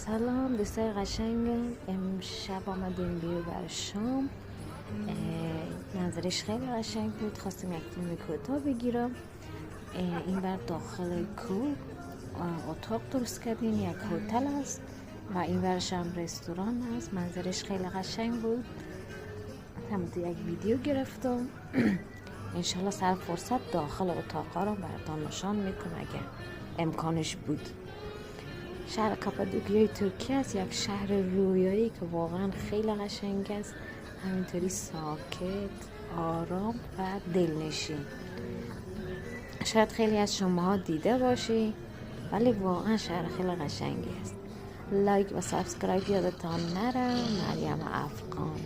سلام دوستای قشنگم، امشب آمدیم بیرون بر شام. منظرش خیلی قشنگ بود. خواستیم یک فیلم کوتاه بگیرم. این بر داخل کوه اتاق درست کردیم، یک هتل است و این برش هم رستوران است. منظرش خیلی قشنگ بود. هم یک ویدیو گرفتم. انشالله سر فرصت داخل اتاق ها رو براتون نشان میکنم اگر امکانش بود. شهر کاپادوکیای ترکیه است، یک شهر رویایی که واقعا خیلی قشنگ است، همینطوری ساکت، آرام و دلنشین. شاید خیلی از شماها دیده باشی، ولی واقعا شهر خیلی قشنگی است. لایک و سابسکرایب یادتان نره. مریم افغان.